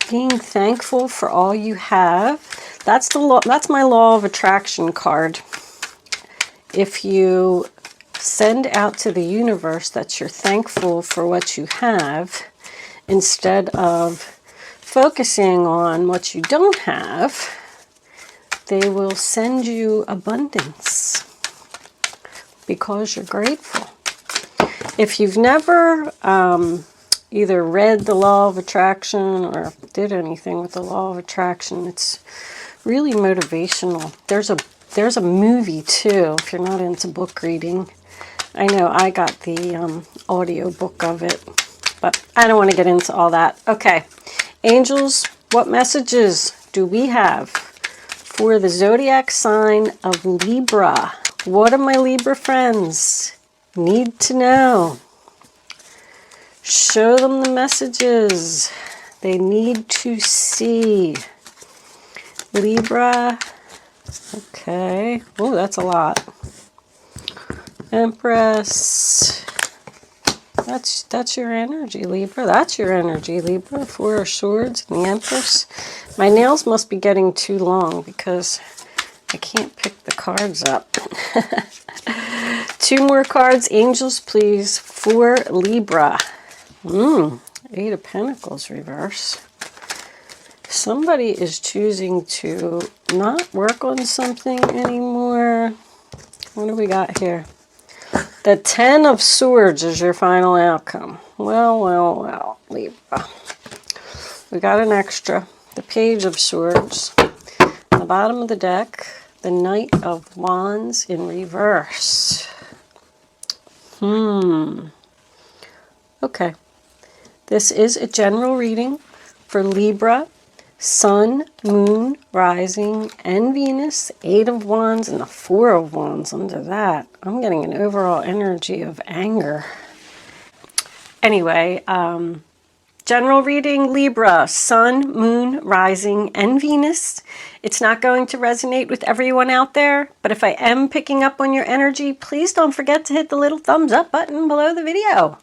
Being thankful for all you have. That's the law. That's my law of attraction card. If you send out to the universe that you're thankful for what you have, instead of focusing on what you don't have, they will send you abundance because you're grateful. If you've never either read the law of attraction or did anything with the law of attraction, it's really motivational. There's a movie too, if you're not into book reading. I know I got the audio book of it, but I don't want to get into all that. Okay, angels, what messages do we have for the zodiac sign of Libra? What do my Libra friends need to know? Show them the messages they need to see. Libra. Okay. Oh, that's a lot. Empress. That's your energy, Libra. That's your energy, Libra. Four of Swords and the Empress. My nails must be getting too long because I can't pick the cards up. 2 more cards, angels, please, for Libra. Eight of Pentacles reverse. Somebody is choosing to not work on something anymore. What do we got here? The 10 of Swords is your final outcome. Well, Libra. We got an extra. The Page of Swords. On the bottom of the deck, the Knight of Wands in reverse. Okay. This is a general reading for Libra, Sun, Moon, Rising, and Venus. 8 of Wands and the 4 of Wands under that. I'm getting an overall energy of anger. Anyway, general reading, Libra, Sun, Moon, Rising, and Venus. It's not going to resonate with everyone out there, but if I am picking up on your energy, please don't forget to hit the little thumbs up button below the video.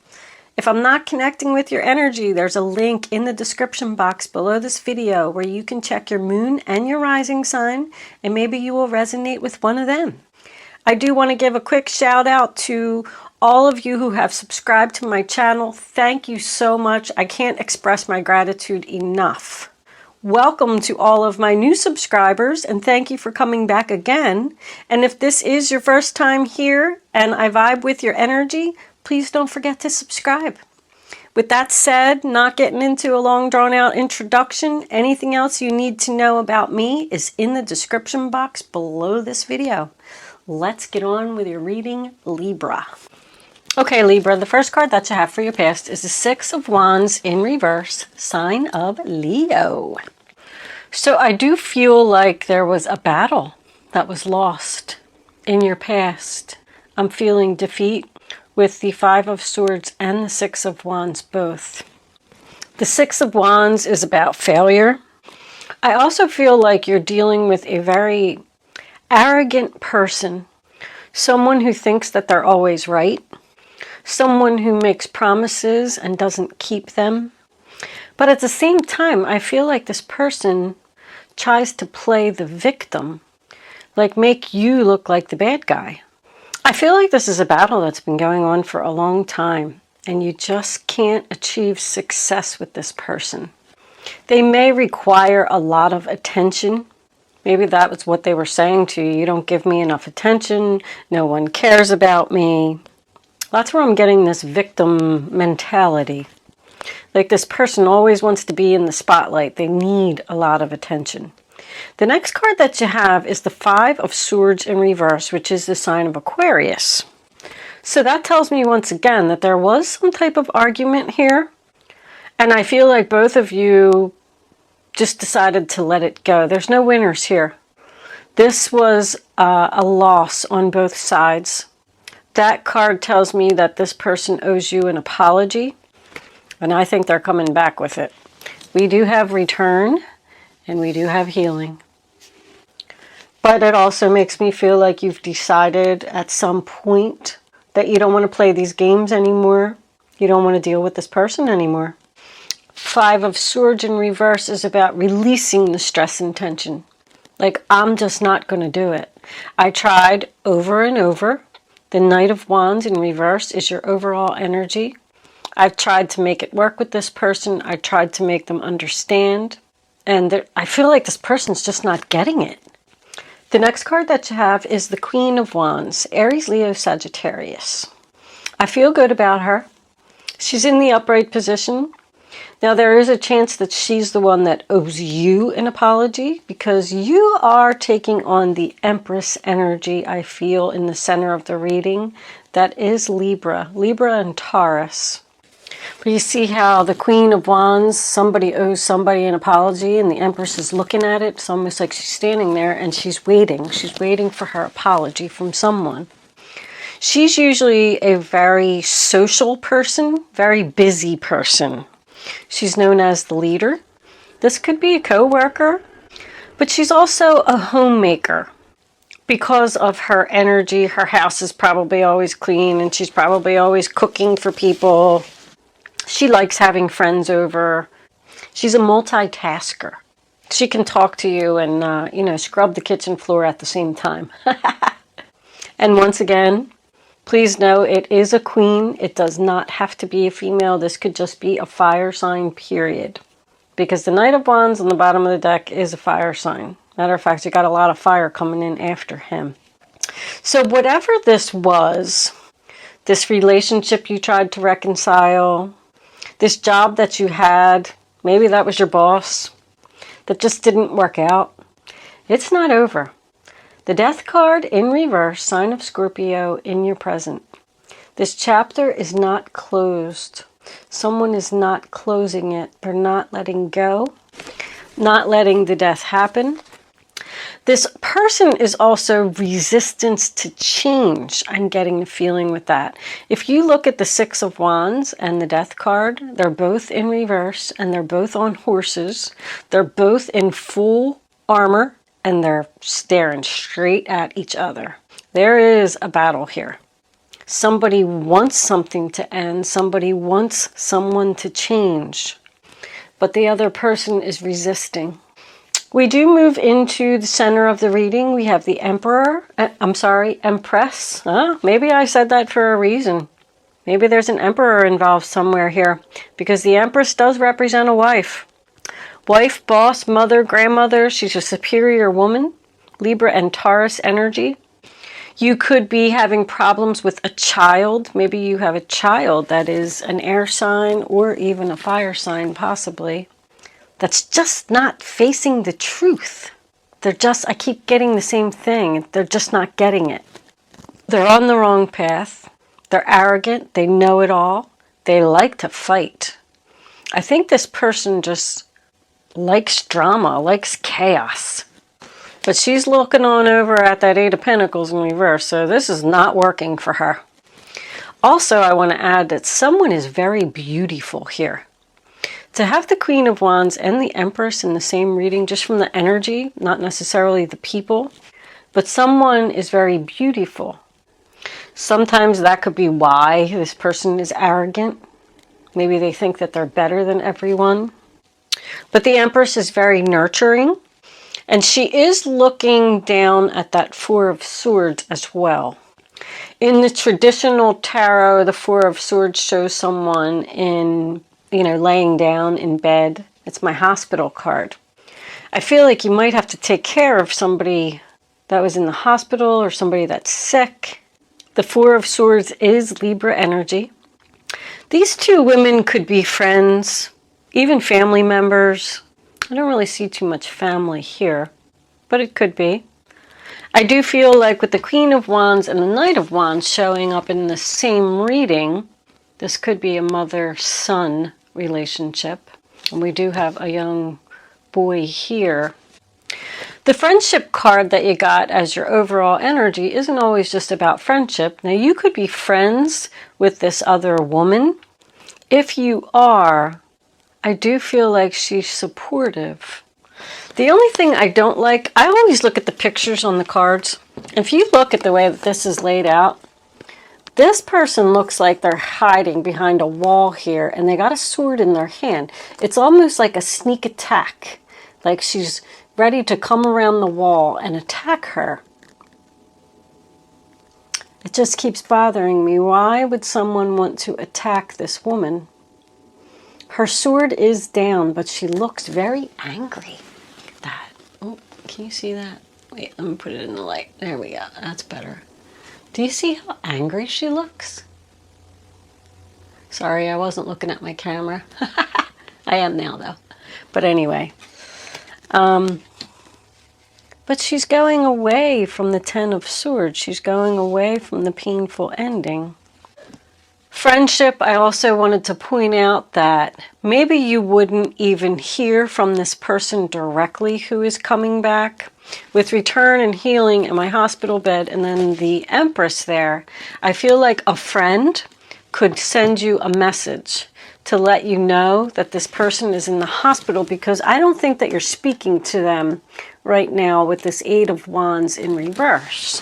If I'm not connecting with your energy, there's a link in the description box below this video where you can check your moon and your rising sign, and maybe you will resonate with one of them. I do want to give a quick shout out to all of you who have subscribed to my channel. Thank you so much. I can't express my gratitude enough. Welcome to all of my new subscribers, and thank you for coming back again. And if this is your first time here and I vibe with your energy, please don't forget to subscribe. With that said, not getting into a long drawn out introduction, anything else you need to know about me is in the description box below this video. Let's get on with your reading, Libra. Okay, Libra, the first card that you have for your past is the 6 of Wands in reverse, sign of Leo. So I do feel like there was a battle that was lost in your past. I'm feeling defeat with the 5 of Swords and the 6 of Wands both. The 6 of Wands is about failure. I also feel like you're dealing with a very arrogant person, someone who thinks that they're always right, someone who makes promises and doesn't keep them. But at the same time, I feel like this person tries to play the victim, like make you look like the bad guy. I feel like this is a battle that's been going on for a long time, and you just can't achieve success with this person. They may require a lot of attention. Maybe that was what they were saying to you. You don't give me enough attention. No one cares about me. That's where I'm getting this victim mentality. Like this person always wants to be in the spotlight. They need a lot of attention. The next card that you have is the 5 of Swords in reverse, which is the sign of Aquarius. So that tells me once again that there was some type of argument here. And I feel like both of you just decided to let it go. There's no winners here. This was a loss on both sides. That card tells me that this person owes you an apology. And I think they're coming back with it. We do have return. And we do have healing. But it also makes me feel like you've decided at some point that you don't want to play these games anymore. You don't want to deal with this person anymore. Five of Swords in reverse is about releasing the stress and tension. Like, I'm just not going to do it. I tried over and over. The Knight of Wands in reverse is your overall energy. I've tried to make it work with this person. I tried to make them understand. And I feel like this person's just not getting it. The next card that you have is the Queen of Wands, Aries, Leo, Sagittarius. I feel good about her. She's in the upright position. Now, there is a chance that she's the one that owes you an apology because you are taking on the Empress energy, I feel, in the center of the reading. That is Libra and Taurus. But you see how the Queen of Wands, somebody owes somebody an apology and the Empress is looking at it. It's almost like she's standing there and she's waiting. She's waiting for her apology from someone. She's usually a very social person, very busy person. She's known as the leader. This could be a co-worker, but she's also a homemaker. Because of her energy, her house is probably always clean and she's probably always cooking for people. She likes having friends over. She's a multitasker. She can talk to you and, scrub the kitchen floor at the same time. And once again, please know it is a queen. It does not have to be a female. This could just be a fire sign, period. Because the Knight of Wands on the bottom of the deck is a fire sign. Matter of fact, you got a lot of fire coming in after him. So whatever this was, this relationship you tried to reconcile, this job that you had, maybe that was your boss, that just didn't work out, it's not over. The Death card in reverse, sign of Scorpio, in your present. This chapter is not closed. Someone is not closing it. They're not letting go, not letting the death happen. This person is also resistance to change. I'm getting the feeling with that. If you look at the Six of Wands and the Death card, they're both in reverse and they're both on horses. They're both in full armor. And they're staring straight at each other. There is a battle here. Somebody wants something to end. Somebody wants someone to change. But the other person is resisting. We do move into the center of the reading. We have the Empress. Maybe I said that for a reason. Maybe there's an emperor involved somewhere here. Because the Empress does represent a wife. Wife, boss, mother, grandmother, she's a superior woman. Libra and Taurus energy. You could be having problems with a child. Maybe you have a child that is an air sign or even a fire sign, possibly. That's just not facing the truth. I keep getting the same thing. They're just not getting it. They're on the wrong path. They're arrogant. They know it all. They like to fight. I think this person just likes drama, likes chaos. But she's looking on over at that Eight of Pentacles in reverse, so this is not working for her. Also, I want to add that someone is very beautiful here. To have the Queen of Wands and the Empress in the same reading, just from the energy, not necessarily the people, but someone is very beautiful. Sometimes that could be why this person is arrogant. Maybe they think that they're better than everyone. But the Empress is very nurturing, and she is looking down at that Four of Swords as well. In the traditional tarot, the Four of Swords shows someone laying down in bed. It's my hospital card. I feel like you might have to take care of somebody that was in the hospital or somebody that's sick. The Four of Swords is Libra energy. These two women could be friends, even family members. I don't really see too much family here, but it could be. I do feel like with the Queen of Wands and the Knight of Wands showing up in the same reading, this could be a mother-son relationship. And we do have a young boy here. The friendship card that you got as your overall energy isn't always just about friendship. Now, you could be friends with this other woman. If you are, I do feel like she's supportive. The only thing I don't like, I always look at the pictures on the cards. If you look at the way that this is laid out, This person looks like they're hiding behind a wall here, and they got a sword in their hand. It's almost like a sneak attack, like she's ready to come around the wall and attack her. It just keeps bothering me. Why would someone want to attack this woman? Her sword is down, but she looks very angry. Look at that. Oh, can you see that? Wait, let me put it in the light. There we go. That's better. Do you see how angry she looks? Sorry, I wasn't looking at my camera. I am now, though. But anyway. But she's going away from the Ten of Swords. She's going away from the painful ending. Friendship, I also wanted to point out that maybe you wouldn't even hear from this person directly who is coming back. With return and healing in my hospital bed and then the Empress there, I feel like a friend could send you a message to let you know that this person is in the hospital, because I don't think that you're speaking to them right now with this Eight of Wands in reverse.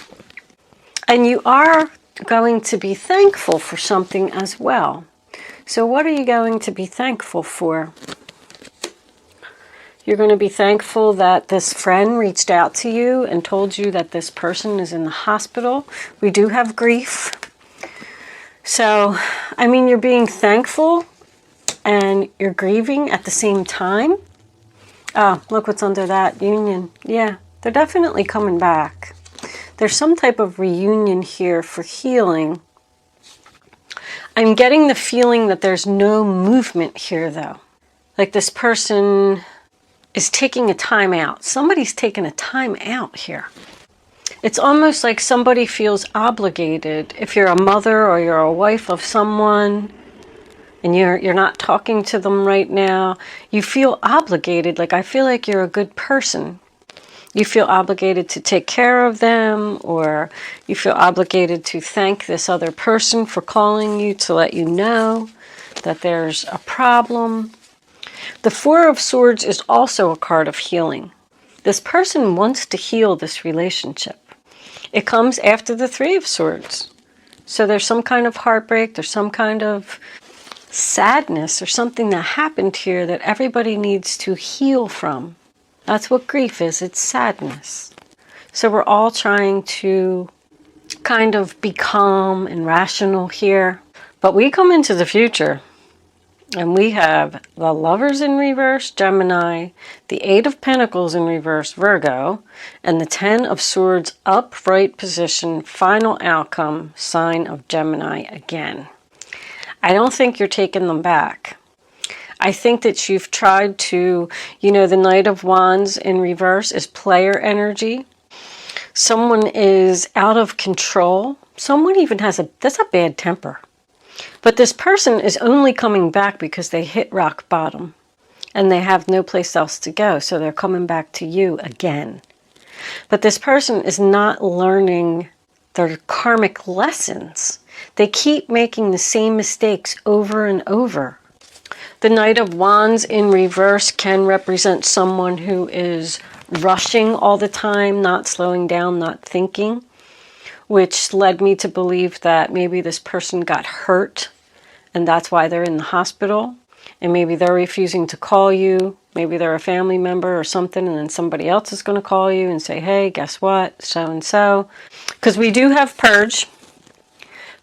And you are going to be thankful for something as well. So what are you going to be thankful for? You're going to be thankful that this friend reached out to you and told you that this person is in the hospital. We do have grief. So, I mean, you're being thankful and you're grieving at the same time. Oh, look what's under that union. Yeah, they're definitely coming back. There's some type of reunion here for healing. I'm getting the feeling that there's no movement here, though. Like this person is taking a time out. Somebody's taking a time out here. It's almost like somebody feels obligated. If you're a mother or you're a wife of someone and you're not talking to them right now, you feel obligated. Like, I feel like you're a good person. You feel obligated to take care of them, or you feel obligated to thank this other person for calling you to let you know that there's a problem. The Four of Swords is also a card of healing. This person wants to heal this relationship. It comes after the Three of Swords. So there's some kind of heartbreak, there's some kind of sadness or something that happened here that everybody needs to heal from. That's what grief is, it's sadness. So we're all trying to kind of be calm and rational here. But we come into the future and we have the Lovers in reverse, Gemini, the Eight of Pentacles in reverse, Virgo, and the Ten of Swords upright position, final outcome, sign of Gemini again. I don't think you're taking them back. I think that you've tried to, the Knight of Wands in reverse is player energy. Someone is out of control. Someone even that's a bad temper. But this person is only coming back because they hit rock bottom and they have no place else to go. So they're coming back to you again. But this person is not learning their karmic lessons. They keep making the same mistakes over and over. The Knight of Wands in reverse can represent someone who is rushing all the time, not slowing down, not thinking, which led me to believe that maybe this person got hurt and that's why they're in the hospital. And maybe they're refusing to call you. Maybe they're a family member or something, and then somebody else is going to call you and say, hey, guess what? So-and-so. Because we do have purge.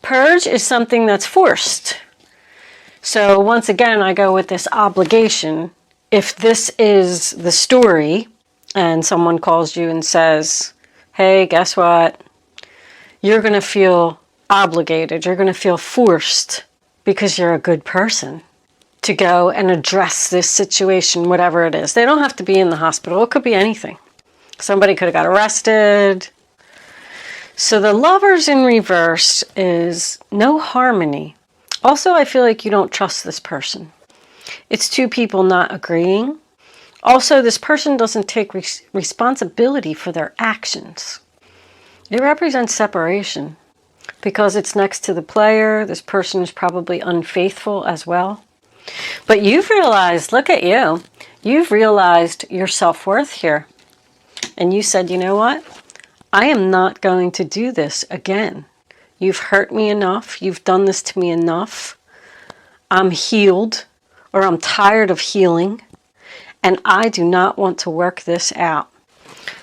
Purge is something that's forced. So once again, I go with this obligation. If this is the story and someone calls you and says, hey, guess what? You're going to feel obligated. You're going to feel forced because you're a good person to go and address this situation, whatever it is. They don't have to be in the hospital. It could be anything. Somebody could have got arrested. So the Lovers in reverse is no harmony. Also, I feel like you don't trust this person. It's two people not agreeing. Also, this person doesn't take responsibility for their actions. It represents separation because it's next to the player. This person is probably unfaithful as well. But you've realized, look at you, you've realized your self-worth here. And you said, you know what? I am not going to do this again. You've hurt me enough. You've done this to me enough. I'm healed, or I'm tired of healing, and I do not want to work this out.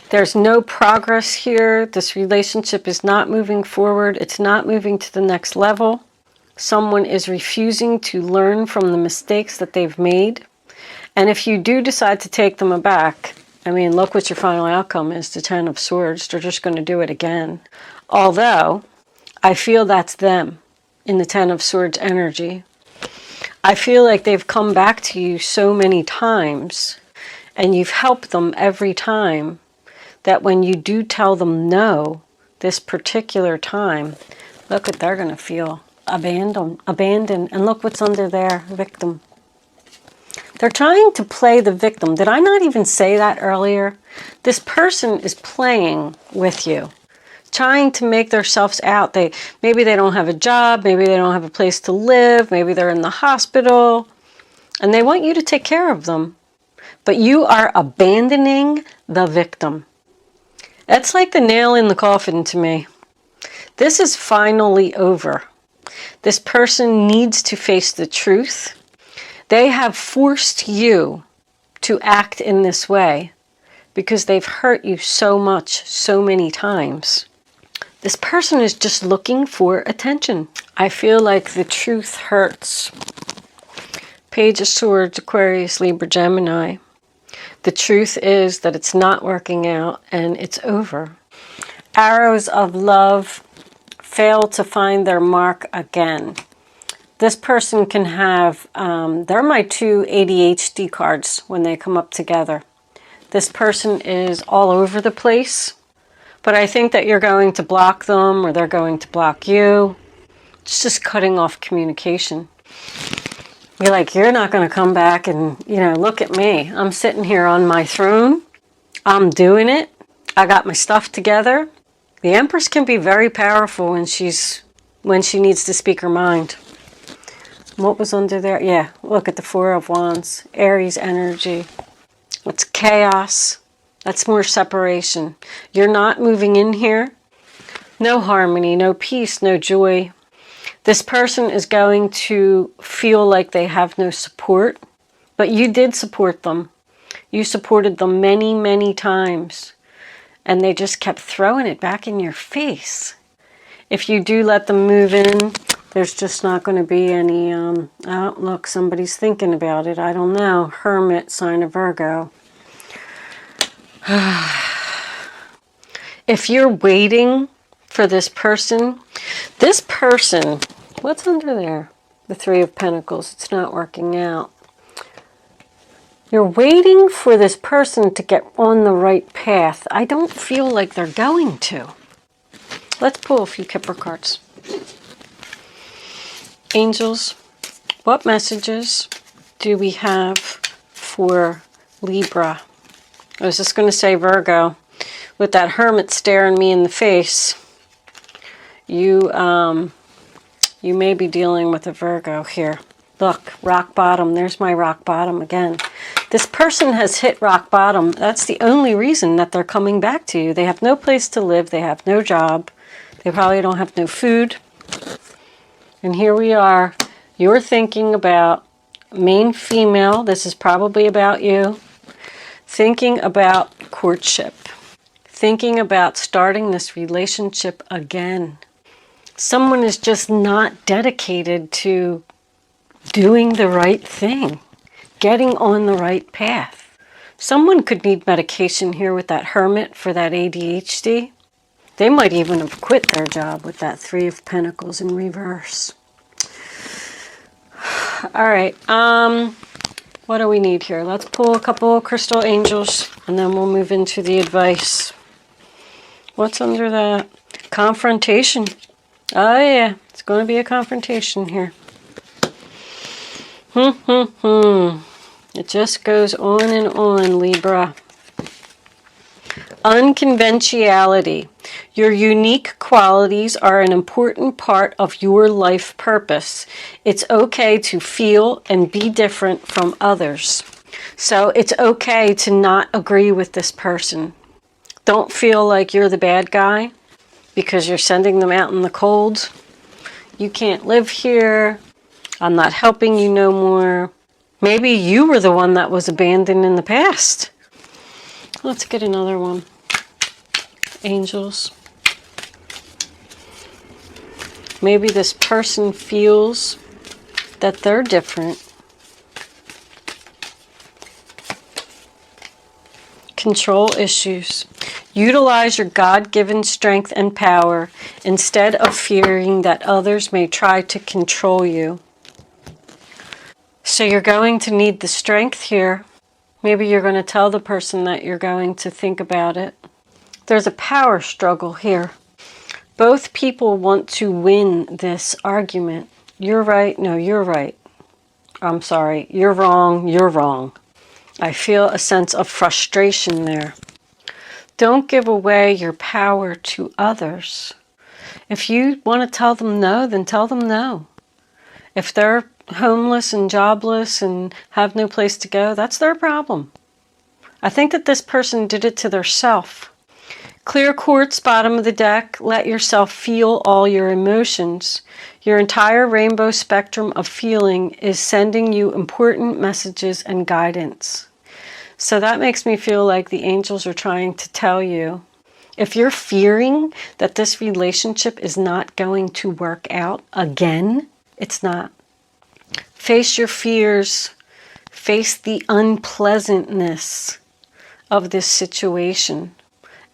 There's no progress here. This relationship is not moving forward. It's not moving to the next level. Someone is refusing to learn from the mistakes that they've made. And if you do decide to take them aback, I mean, look what your final outcome is, the Ten of Swords. They're just going to do it again. Although, I feel that's them in the Ten of Swords energy. I feel like they've come back to you so many times, and you've helped them every time, that when you do tell them no, this particular time, look what they're going to feel. Abandoned. And look what's under there, victim. They're trying to play the victim. Did I not even say that earlier? This person is playing with you, trying to make themselves out. Maybe they don't have a job, maybe they don't have a place to live, maybe they're in the hospital, and they want you to take care of them. But you are abandoning the victim. That's like the nail in the coffin to me. This is finally over. This person needs to face the truth. They have forced you to act in this way because they've hurt you so much, so many times. This person is just looking for attention. I feel like the truth hurts. Page of Swords, Aquarius, Libra, Gemini. The truth is that it's not working out and it's over. Arrows of love fail to find their mark again. This person can have, they're my two ADHD cards when they come up together. This person is all over the place, but I think that you're going to block them or they're going to block you. It's just cutting off communication. You're like, you're not going to come back and, look at me. I'm sitting here on my throne. I'm doing it. I got my stuff together. The Empress can be very powerful when she needs to speak her mind. What was under there? Yeah, look at the Four of Wands. Aries energy. It's chaos. That's more separation. You're not moving in here. No harmony, no peace, no joy. This person is going to feel like they have no support, but you did support them. You supported them many, many times, and they just kept throwing it back in your face. If you do let them move in, there's just not going to be any, oh, look, somebody's thinking about it. I don't know. Hermit, sign of Virgo. If you're waiting for this person, what's under there? The Three of Pentacles. It's not working out. You're waiting for this person to get on the right path. I don't feel like they're going to. Let's pull a few Kipper cards. Angels, what messages do we have for Libra? I was just going to say Virgo. With that Hermit staring me in the face, you may be dealing with a Virgo here. Look, rock bottom. There's my rock bottom again. This person has hit rock bottom. That's the only reason that they're coming back to you. They have no place to live. They have no job. They probably don't have no food. And here we are. You're thinking about main female. This is probably about you. Thinking about courtship. Thinking about starting this relationship again. Someone is just not dedicated to doing the right thing. Getting on the right path. Someone could need medication here with that Hermit for that ADHD. They might even have quit their job with that Three of Pentacles in reverse. All right. What do we need here? Let's pull a couple of crystal angels and then we'll move into the advice. What's under that? Confrontation. Oh yeah, it's going to be a confrontation here. It just goes on and on, Libra. Unconventionality. Your unique qualities are an important part of your life purpose. It's okay to feel and be different from others. So it's okay to not agree with this person. Don't feel like you're the bad guy. because you're sending them out in the cold. You can't live here. I'm not helping you no more. Maybe you were the one that was abandoned in the past. Let's get another one. Angels. Maybe this person feels that they're different. Control issues. Utilize your God-given strength and power instead of fearing that others may try to control you. So you're going to need the strength here. Maybe you're going to tell the person that you're going to think about it. There's a power struggle here. Both people want to win this argument. You're right. No, you're right. I'm sorry. You're wrong. You're wrong. I feel a sense of frustration there. Don't give away your power to others. If you want to tell them no, then tell them no. If they're homeless and jobless and have no place to go, that's their problem. I think that this person did it to their self. Clear quartz, bottom of the deck. Let yourself feel all your emotions. Your entire rainbow spectrum of feeling is sending you important messages and guidance. So that makes me feel like the angels are trying to tell you, if you're fearing that this relationship is not going to work out again, it's not. Face your fears. Face the unpleasantness of this situation.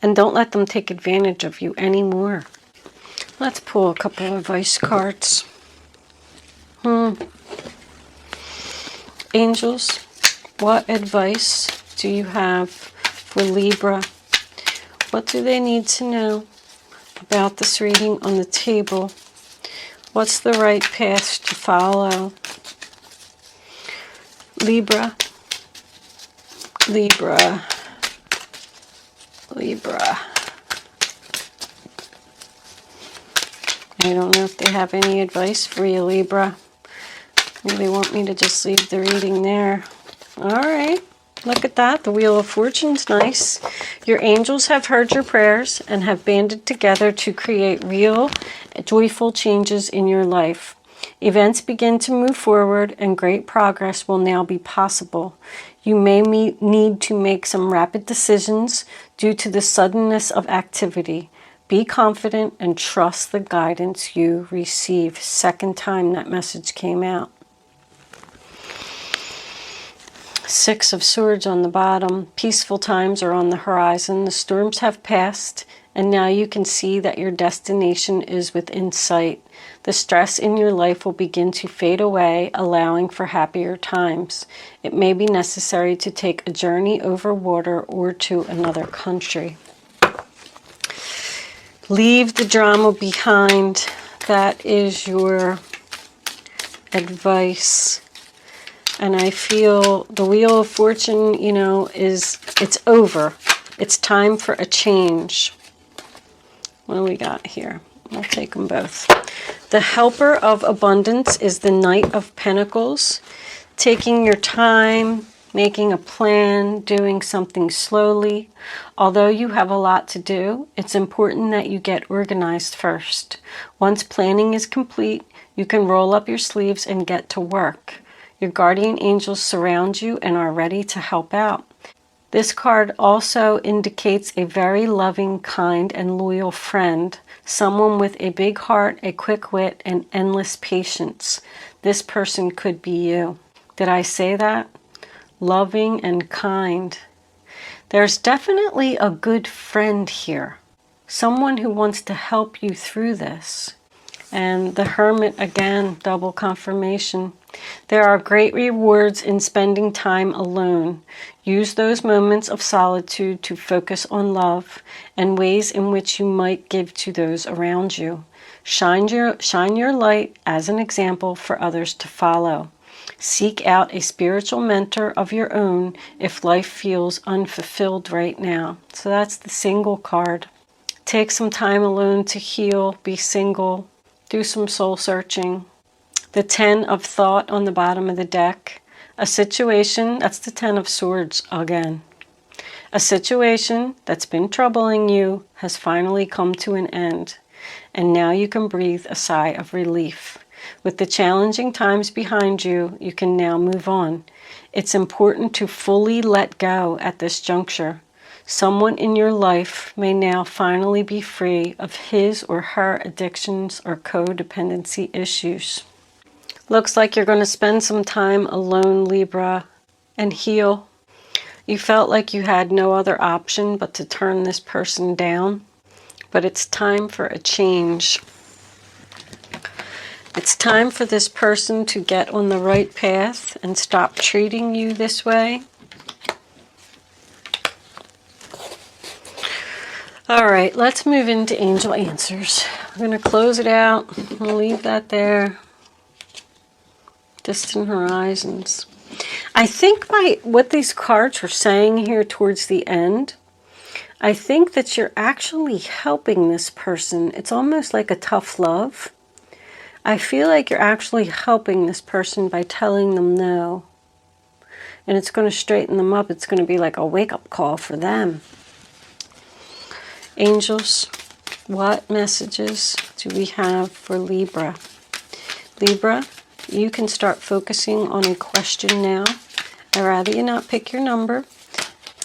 And don't let them take advantage of you anymore. Let's pull a couple of advice cards. Angels, what advice do you have for Libra? What do they need to know about this reading on the table? What's the right path to follow? Libra, Libra, Libra. I don't know if they have any advice for you, Libra. Maybe they want me to just leave the reading there. All right. Look at that. The Wheel of Fortune's nice. Your angels have heard your prayers and have banded together to create real, joyful changes in your life. Events begin to move forward and great progress will now be possible. You may need to make some rapid decisions due to the suddenness of activity. Be confident and trust the guidance you receive. Second time that message came out. Six of Swords on the bottom. Peaceful times are on the horizon. The storms have passed, and now you can see that your destination is within sight. The stress in your life will begin to fade away, allowing for happier times. It may be necessary to take a journey over water or to another country. Leave the drama behind. That is your advice. And I feel the Wheel of Fortune, it's over. It's time for a change. What do we got here? I'll take them both. The Helper of Abundance is the Knight of Pentacles. Taking your time, making a plan, doing something slowly. Although you have a lot to do, it's important that you get organized first. Once planning is complete, you can roll up your sleeves and get to work. Your guardian angels surround you and are ready to help out. This card also indicates a very loving, kind, and loyal friend. Someone with a big heart, a quick wit, and endless patience. This person could be you. Did I say that? Loving and kind. There's definitely a good friend here. Someone who wants to help you through this. And the Hermit, again, double confirmation. There are great rewards in spending time alone. Use those moments of solitude to focus on love and ways in which you might give to those around you. Shine your light as an example for others to follow. Seek out a spiritual mentor of your own if life feels unfulfilled right now. So that's the single card. Take some time alone to heal, be single, do some soul searching. The Ten of Thought on the bottom of the deck. A situation, that's the Ten of Swords again. A situation that's been troubling you has finally come to an end, and now you can breathe a sigh of relief. With the challenging times behind you, you can now move on. It's important to fully let go at this juncture. Someone in your life may now finally be free of his or her addictions or codependency issues. Looks like you're going to spend some time alone, Libra, and heal. You felt like you had no other option but to turn this person down, but it's time for a change. It's time for this person to get on the right path and stop treating you this way. All right, let's move into angel answers. I'm going to close it out. I'll leave that there. Distant horizons. I think by what these cards are saying here towards the end, I think that you're actually helping this person. It's almost like a tough love. I feel like you're actually helping this person by telling them no. And it's going to straighten them up. It's going to be like a wake-up call for them. Angels, what messages do we have for Libra? Libra, you can start focusing on a question now. I'd rather you not pick your number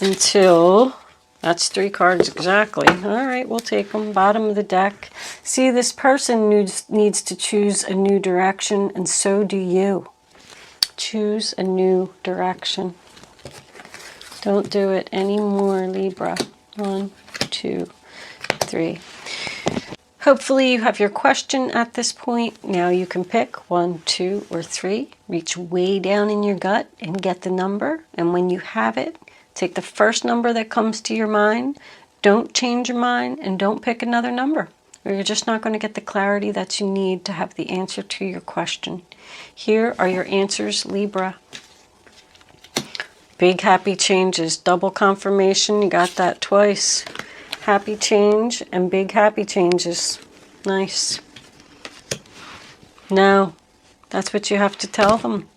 until... That's 3 cards exactly. All right, we'll take them. Bottom of the deck. See, this person needs to choose a new direction, and so do you. Choose a new direction. Don't do it anymore, Libra. 1, 2, 3. Hopefully you have your question at this point. Now you can pick 1, 2, or 3. Reach way down in your gut and get the number. And when you have it, take the first number that comes to your mind. Don't change your mind and don't pick another number, or you're just not going to get the clarity that you need to have the answer to your question. Here are your answers, Libra. Big happy changes, double confirmation. You got that twice. Happy change and big happy changes. Nice. No, that's what you have to tell them.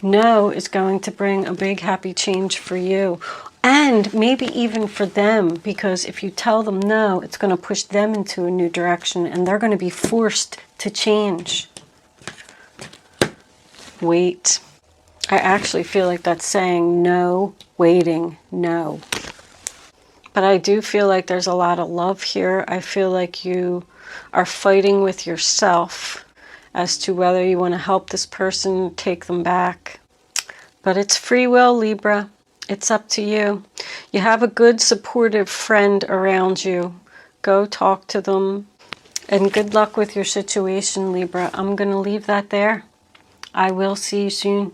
No is going to bring a big happy change for you. And maybe even for them, because if you tell them no, it's going to push them into a new direction and they're going to be forced to change. Wait. I actually feel like that's saying no, waiting, no. But I do feel like there's a lot of love here. I feel like you are fighting with yourself as to whether you want to help this person, take them back. But it's free will, Libra. It's up to you. You have a good, supportive friend around you. Go talk to them. And good luck with your situation, Libra. I'm going to leave that there. I will see you soon.